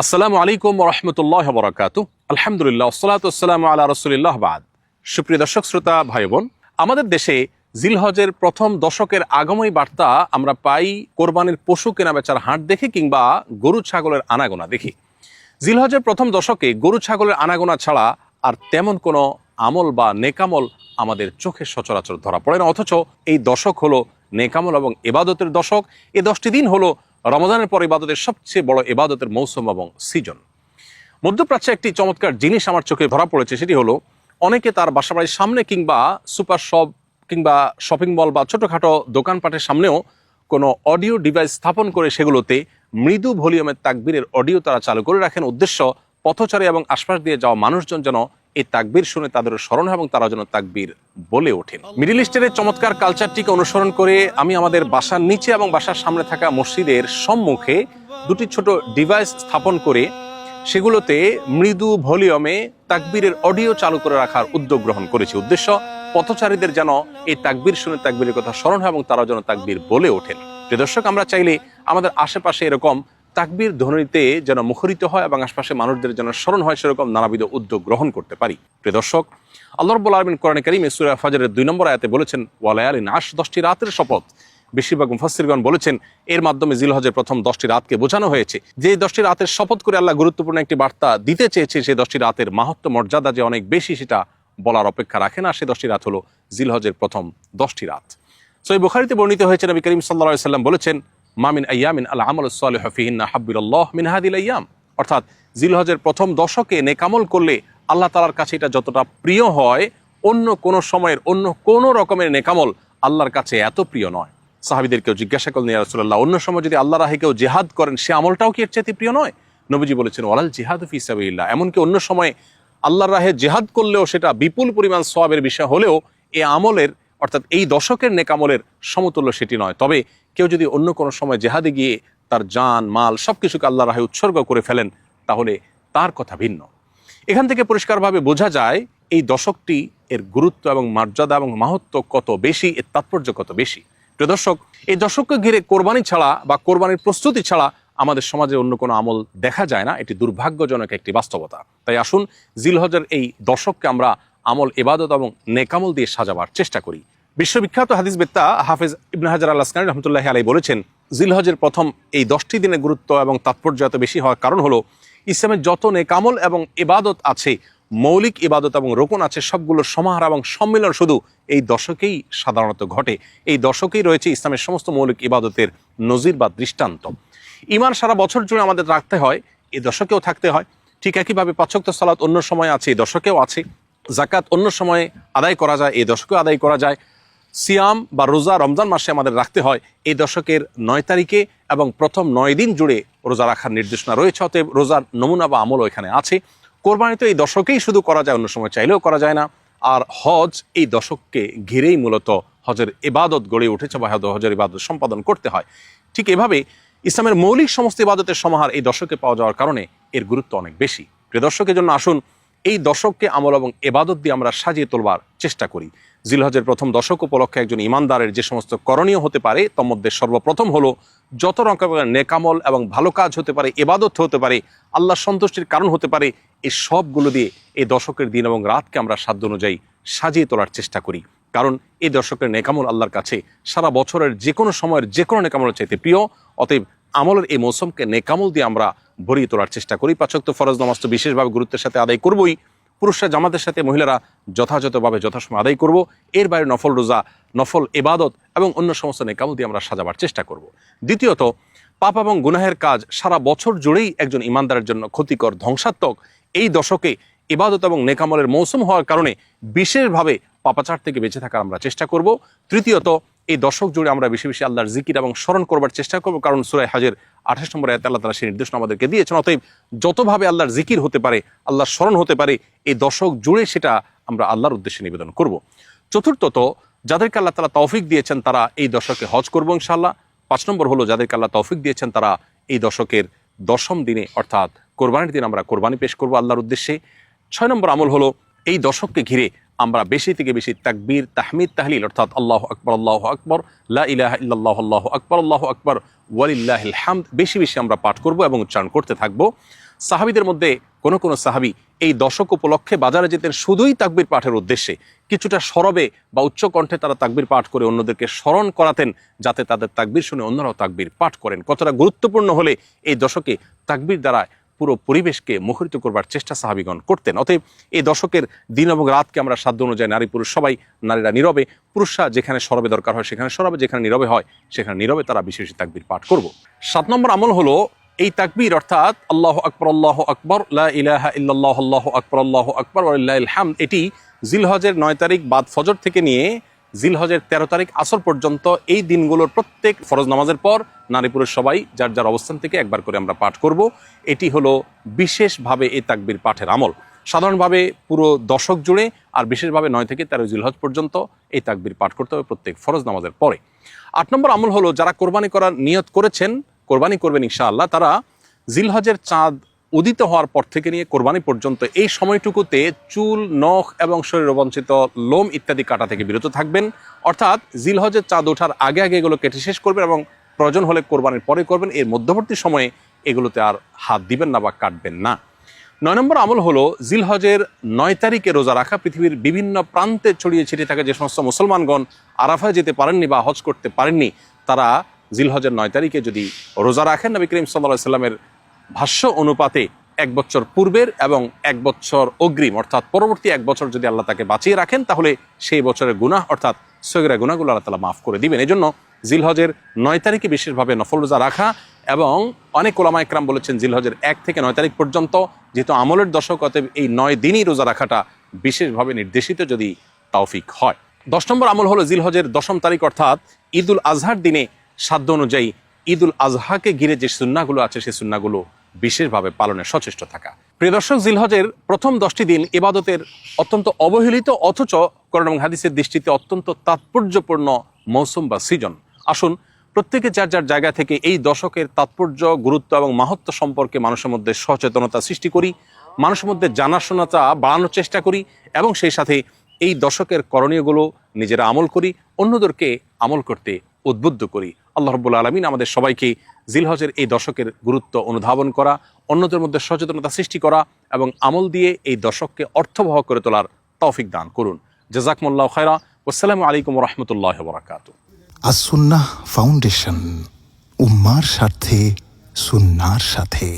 আসসালামু আলাইকুম ওয়া রাহমাতুল্লাহি ওয়া বারাকাতুহু। আলহামদুলিল্লাহ ওয়াসসালাতু ওয়াসসালামু আলা রাসূলিল্লাহ বাদ। সুপ্রিয় দর্শক শ্রোতা ভাই বোন, আমাদের দেশে জিলহজের প্রথম দশকের আগমনী বার্তা আমরা পাই কোরবানির পশু কেনাবেচার হাট দেখে কিংবা গরু ছাগলের আনাগোনা দেখি। জিলহজের প্রথম দশকে গরু ছাগলের আনাগোনা ছাড়া আর তেমন কোনো আমল বা নেকামল আমাদের চোখে সচরাচর ধরা পড়ে না, অথচ এই দশক হলো নেকামল এবং ইবাদতের দশক। এই 10টি দিন হলো রমজানের পর ইবাদতের সবচেয়ে বড় ইবাদতের মৌসুম এবং সিজন। মধ্যপ্রাচ্যে একটি চমৎকার জিনিস আমার চোখে ধরা পড়েছে, সেটি হলো অনেকে তার বাসাবাড়ির সামনে কিংবা সুপার শপ কিংবা শপিং মল বা ছোটোখাটো দোকানপাটের সামনেও কোনো অডিও ডিভাইস স্থাপন করে সেগুলোতে মৃদু ভলিউমের তাকবীরের অডিও তারা চালু করে রাখেন। উদ্দেশ্য, পথচারী এবং আশপাশ দিয়ে যাওয়া মানুষজন যেন এই তাকবীর শুনে তাদের স্মরণ হয় এবং তারা যেন তাকবীর বলে ওঠেন। মিডল ইস্টের চমৎকার কালচারটিকে অনুসরণ করে আমি আমাদের বাসার নিচে এবং বাসার সামনে থাকা মসজিদের সম্মুখে দুটি ছোট ডিভাইস স্থাপন করে সেগুলোতে মৃদু ভলিউমে তাকবীরের অডিও চালু করে রাখার উদ্যোগ গ্রহণ করেছি। উদ্দেশ্য, পথচারীদের যেন এই তাকবীর শুনে তাকবীরের কথা স্মরণ হয় এবং তারা যেন তাকবীর বলে ওঠেন। প্রিয় দর্শক, আমরা চাইলে আমাদের আশেপাশে এরকম তাকবীর ধ্বনিতে যেন মুখরিত হয় এবং আশপাশে মানুষদের যেন স্মরণ হয় সেরকম নানাবিধ উদ্যোগ গ্রহণ করতে পারি। প্রিয় দর্শক, আল্লাহ রাব্বুল আলামিন কোরআনে কারীমে সূরা ফাজরের 2 নম্বর আয়াতে বলেছেন, ওয়া লায়ালিন আশর, 10টি রাতের শপথ। বেশিরভাগ মুফাসসিরগণ বলেছেন এর মাধ্যমে জিলহজের প্রথম 10টি রাতকে বোঝানো হয়েছে। যে 10টি রাতের শপথ করে আল্লাহ গুরুত্বপূর্ণ একটি বার্তা দিতে চেয়েছে, সেই 10টি রাতের মাহাত্ম্য মর্যাদা যে অনেক বেশি সেটা বলার অপেক্ষা রাখে না। সেই 10টি রাত হলো জিলহজের প্রথম 10টি রাত। সহিহ বুখারীতে বর্ণিত হয়েছে, নবী করিম সাল্লাল্লাহু আলাইহি সাল্লাম বলেছেন, মা মিন আইয়ামিন আল আমালুস সালিহু ফিহিন্না হাব্বিলাল্লাহ মিন হাদিল আইয়াম। অর্থাৎ জিলহজের প্রথম দশকে নেকামল করলে আল্লাহ তাআলার কাছে এটা যতটা প্রিয় হয়, অন্য কোনো সময়ের অন্য কোনো রকমের নেকামল আল্লাহর কাছে এত প্রিয় নয়। সাহাবীদেরকেও জিজ্ঞাসা করলেন, ইয়া রাসূলুল্লাহ, অন্য সময় যদি আল্লাহর রাহে কেউ জিহাদ করেন সে আমলটাও কি এর চাইতে প্রিয় নয়? নবীজি বলেছেন, ওয়ালাল জিহাদু ফি সাবিলিল্লাহ। এমনকি অন্য সময় আল্লাহর রাহে জিহাদ করলেও সেটা বিপুল পরিমাণ সওয়াবের বিষয় হলেও এই আমলের অর্থাৎ এই দশকের নেকামলের সমতুল্য সেটি নয়। তবে কেউ যদি অন্য কোনো সময় জেহাদে গিয়ে তার জান মাল সবকিছুকে আল্লাহর রাহে উৎসর্গ করে ফেলেন তাহলে তার কথা ভিন্ন। এখান থেকে পরিষ্কারভাবে বোঝা যায় এই দশকটি এর গুরুত্ব এবং মর্যাদা এবং মাহাত্ম্য কত বেশি, এর তাৎপর্য কত বেশি। প্রিয় দর্শক, এই দশককে ঘিরে কোরবানি ছাড়া বা কোরবানির প্রস্তুতি ছাড়া আমাদের সমাজে অন্য কোনো আমল দেখা যায় না। এটি দুর্ভাগ্যজনক একটি বাস্তবতা। তাই আসুন জিলহজের এই দশককে আমরা আমল, ইবাদত এবং নেকামল দিয়ে সাজাবার চেষ্টা করি। বিশ্ববিখ্যাত হাদিসবেত্তা হাফেজ ইবনে হাজার আল আসকালানী রাহমাতুল্লাহি আলাইহি বলেছেন, জিলহজের প্রথম এই 10টি দিনের গুরুত্ব এবং তাৎপর্য এত বেশি হওয়ার কারণ হলো ইসলামের যত নেকামল এবং ইবাদত আছে, মৌলিক ইবাদত এবং রোকন আছে, সবগুলোর সমাহার এবং সম্মিলন শুধু এই দশকেই সাধারণত ঘটে। এই দশকেই রয়েছে ইসলামের সমস্ত মৌলিক ইবাদতের নজির বা দৃষ্টান্ত। ঈমান সারা বছর জুড়ে আমাদের রাখতে হয়, এই দশকেও থাকতে হয়। ঠিক একইভাবে 5 ওয়াক্ত সালাত অন্য সময় আছে, এই দশকেও আছে। যাকাত অন্য সময়ে আদায় করা যায়, এই দশকেও আদায় করা যায়। সিয়াম বা রোজা রমজান মাসে আমাদের রাখতে হয়, এই দশকের 9 তারিখে এবং প্রথম 9 দিন জুড়ে রোজা রাখার নির্দেশনা রয়েছে। অতএব রোজার নমুনা বা আমলও এখানে আছে। কোরবানি তো এই দশকেই শুধু করা যায়, অন্য সময় চাইলেও করা যায় না। আর হজ এই দশককে ঘিরেই মূলত হজের ইবাদত গড়ে উঠেছে বা হজের ইবাদত সম্পাদন করতে হয়। ঠিক এভাবে ইসলামের মৌলিক সমস্ত ইবাদতের সমাহার এই দশকে পাওয়া যাওয়ার কারণে এর গুরুত্ব অনেক বেশি। প্রিয় দর্শকের জন্য আসুন এই দশককে আমল এবং ইবাদত দিয়ে আমরা সাজিয়ে তোলবার চেষ্টা করি। জিলহজের প্রথম দশক উপলক্ষে একজন ইমানদারের যে সমস্ত করণীয় হতে পারে তার মধ্যে সর্বপ্রথম হলো যত রকমের নেকামল এবং ভালো কাজ হতে পারে, ইবাদত হতে পারে, আল্লাহর সন্তুষ্টির কারণ হতে পারে, এই সবগুলো দিয়ে এই দশকের দিন এবং রাতকে আমরা সাধ্য অনুযায়ী সাজিয়ে তোলার চেষ্টা করি। কারণ এই দশকের নেকামল আল্লাহর কাছে সারা বছরের যে কোনো সময়ের যে কোনো নেকামলের চাইতে প্রিয়। অতএব আমলের এই মৌসুমকে নেকামল দিয়ে আমরা ভরিয়ে তোলার চেষ্টা করি। 5 ওয়াক্ত ফরজ নামাজ তো বিশেষভাবে গুরুত্বের সাথে আদায় করবই, পুরুষরা জামাতের সাথে মহিলারা যথাযথভাবে যথাসময় আদায় করব। এর বাইরে নফল রোজা, নফল ইবাদত এবং অন্য সমস্ত নেকামল দিয়ে আমরা সাজাবার চেষ্টা করব। দ্বিতীয়ত, পাপ এবং গুনাহের কাজ সারা বছর জুড়েই একজন ইমানদারের জন্য ক্ষতিকর, ধ্বংসাত্মক। এই দশকে ইবাদত এবং নেকামলের মৌসুম হওয়ার কারণে বিশেষভাবে পাপাচার থেকে বেঁচে থাকার আমরা চেষ্টা করব। তৃতীয়ত, এই দশক জুড়ে আমরা বেশি বেশি আল্লাহর জিকির এবং স্মরণ করবার চেষ্টা করব, কারণ সূরা হজের 28 নম্বর আয়াতে আল্লাহ তাআলা সেই নির্দেশনা আমাদেরকে দিয়েছেন। অতএব যতভাবে আল্লাহর জিকির হতে পারে, আল্লাহর স্মরণ হতে পারে, এই দশক জুড়ে সেটা আমরা আল্লাহর উদ্দেশ্যে নিবেদন করব। চতুর্থত, যাদেরকে আল্লাহ তাআলা তৌফিক দিয়েছেন তারা এই দশকে হজ করবো ইনশাআল্লাহ। 5 নম্বর হলো যাদেরকে আল্লাহ তৌফিক দিয়েছেন তারা এই দশকের 10ম দিনে অর্থাৎ কোরবানির দিন আমরা কোরবানি পেশ করব আল্লাহর উদ্দেশ্যে। 6 নম্বর আমল হলো এই দশককে ঘিরে আমরা বেশি থেকে বেশি তাকবীর, তাহমিদ, তাহলিল অর্থাৎ আল্লাহু আকবার, লা ইলাহা ইল্লাল্লাহ, আল্লাহু আকবার ওয়ালিল্লাহিল হামদ বেশি বেশি আমরা পাঠ করব এবং উচ্চারণ করতে থাকব। সাহাবীদের মধ্যে কোন কোন সাহাবী এই দশক উপলক্ষে বাজারে যেতেন শুধুই তাকবীর পাঠের উদ্দেশ্যে, কিছুটা সরবে বা উচ্চ কণ্ঠে তারা তাকবীর পাঠ করে অন্যদেরকে স্মরণ করাতেন, যাতে তাদের তাকবীর শুনে অন্যরাও তাকবীর পাঠ করেন। কতটা গুরুত্বপূর্ণ হলে এই দশকে তাকবীর দ্বারা পুরো পরিবেশকে মুখরিত করবার চেষ্টা সাহাবীগণ করতেন। অতএব এই দশকের দিন এবং রাতকে আমরা সাধ্য অনুযায়ী নারী পুরুষ সবাই, নারীরা নীরবে, পুরুষরা যেখানে সরবে দরকার হয় সেখানে সরবে, যেখানে নীরবে হয় সেখানে নীরবে তারা বিশেষ তাকবীর পাঠ করব। 7 নম্বর আমল হলো এই তাকবীর, অর্থাৎ আল্লাহু আকবার, লা ইলাহা ইল্লাল্লাহ, আল্লাহু আকবার ওয়ালিল্লাহিল হামদ। এটি জিলহজের 9 তারিখ বাদ ফজর থেকে নিয়ে জিলহজের 13 তারিখ আসর পর্যন্ত এই দিনগুলোর প্রত্যেক ফরজ নামাজের পর নারী পুরুষ সবাই যার যার অবস্থান থেকে একবার করে আমরা পাঠ করব। এটি হলো বিশেষভাবে এই তাকবীর পাঠের আমল। সাধারণভাবে পুরো দশক জুড়ে আর বিশেষভাবে 9 থেকে 13 জিলহজ পর্যন্ত এই তাকবীর পাঠ করতে হবে প্রত্যেক ফরজ নামাজের পরে। 8 নম্বর আমল হলো যারা কোরবানি করার নিয়ত করেছেন, কোরবানি করবেন ইনশাআল্লাহ, তারা জিলহজের চাঁদ উদিত হওয়ার পর থেকে নিয়ে কোরবানি পর্যন্ত এই সময়টুকুতে চুল, নখ এবং শরীর অবাঞ্ছিত লোম ইত্যাদি কাটা থেকে বিরত থাকবেন। অর্থাৎ জিলহজের চাঁদ ওঠার আগে আগে এগুলো কেটে শেষ করবেন এবং প্রয়োজন হলে কোরবানির পরে করবেন। এর মধ্যবর্তী সময়ে এগুলোতে আর হাত দিবেন না বা কাটবেন না। 9 নম্বর আমল হলো জিলহজের 9 তারিখে রোজা রাখা। পৃথিবীর বিভিন্ন প্রান্তে ছড়িয়ে ছিটিয়ে থাকা যে সমস্ত মুসলমানগণ আরাফায় যেতে পারেননি বা হজ করতে পারেননি, তারা জিলহজের 9 তারিখে যদি রোজা রাখেন, নবী করিম সাল্লাল্লাহু আলাইহি সাল্লামের ভাষ্য অনুপাতে 1 বছর পূর্বের এবং 1 বছর অগ্রিম, অর্থাৎ পরবর্তী 1 বছর যদি আল্লাহ তাকে বাঁচিয়ে রাখেন, তাহলে সেই বছরের গুনাহ অর্থাৎ সগীরা গুনাহগুলো আল্লাহ তাআলা মাফ করে দিবেন। এজন্য জিলহজের 9 তারিখে বিশেষভাবে নফল রোজা রাখা, এবং অনেক ওলামা ইকরাম বলেছেন জিলহজের 1 থেকে 9 তারিখ পর্যন্ত, যেহেতু আমলের দশক, অতএব এই 9 দিনই রোজা রাখাটা বিশেষভাবে নির্দেশিত যদি তৌফিক হয়। 10 নম্বর আমল হলো জিলহজের 10ম তারিখ অর্থাৎ ঈদুল আজহার দিনে সাধ্য অনুযায়ী ঈদুল আজহাকে ঘিরে যে সুন্নাহগুলো আছে সেই সুন্নাহগুলো বিশেষভাবে পালনে সচেষ্ট থাকা। প্রিয় দর্শক, জিলহজের প্রথম 10টি দিন ইবাদতের অত্যন্ত অবহেলিত অথচ কোরআন এবং হাদিসের দৃষ্টিতে অত্যন্ত তাৎপর্যপূর্ণ মৌসুম বা সিজন। আসুন প্রত্যেকে যার যার জায়গা থেকে এই দশকের তাৎপর্য, গুরুত্ব এবং মাহাত্ম্য সম্পর্কে মানুষের মধ্যে সচেতনতা সৃষ্টি করি, মানুষের মধ্যে জানাশোনাটা বাড়ানোর চেষ্টা করি এবং সেই সাথে এই দশকের করণীয়গুলো নিজেরা আমল করি, অন্যদেরকে আমল করতে উদ্বুদ্ধ করি। আল্লাহ রাব্বুল আলামিন আমাদের সবাইকে জিলহজের এই দশকের গুরুত্ব অনুধাবন করা, অন্যদের মধ্যে সচেতনতা সৃষ্টি করা এবং আমল দিয়ে এই দশককে অর্থবহ করে তোলার তৌফিক দান করুন। জাযাকুমুল্লাহু খায়রা। আসসালামু আলাইকুম ওয়া রাহমাতুল্লাহি ওয়া বারাকাতুহু। আস-সুন্নাহ ফাউন্ডেশন, উম্মার স্বার্থে সুন্নাহর সাথে।